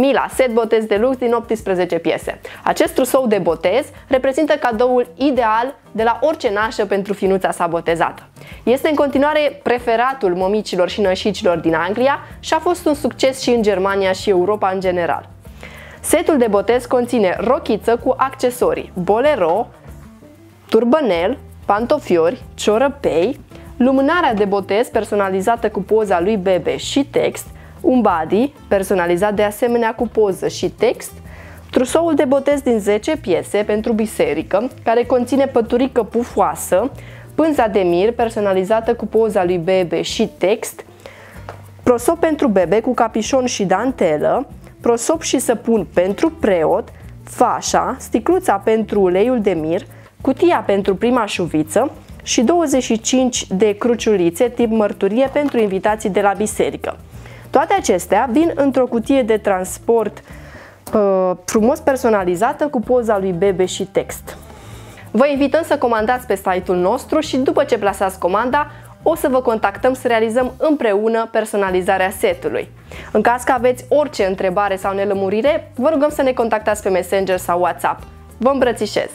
Mila, set botez de lux din 18 piese. Acest trusou de botez reprezintă cadoul ideal de la orice nașă pentru finuța sa botezată. Este în continuare preferatul mămicilor și nășicilor din Anglia și a fost un succes și în Germania și Europa în general. Setul de botez conține rochiță cu accesorii, bolero, turbănel, pantofiori, ciorăpei, lumânarea de botez personalizată cu poza lui bebe și text, un body personalizat de asemenea cu poză și text, trusoul de botez din 10 piese pentru biserică, care conține păturică pufoasă, pânza de mir personalizată cu poza lui bebe și text, prosop pentru bebe cu capișon și dantelă, prosop și săpun pentru preot, fașa, sticluța pentru uleiul de mir, cutia pentru prima șuviță și 25 de cruciulițe tip mărturie pentru invitații de la biserică. Toate acestea vin într-o cutie de transport frumos personalizată cu poza lui bebe și text. Vă invităm să comandați pe site-ul nostru și după ce plasați comanda, o să vă contactăm să realizăm împreună personalizarea setului. În caz că aveți orice întrebare sau nelămurire, vă rugăm să ne contactați pe Messenger sau WhatsApp. Vă îmbrățișez!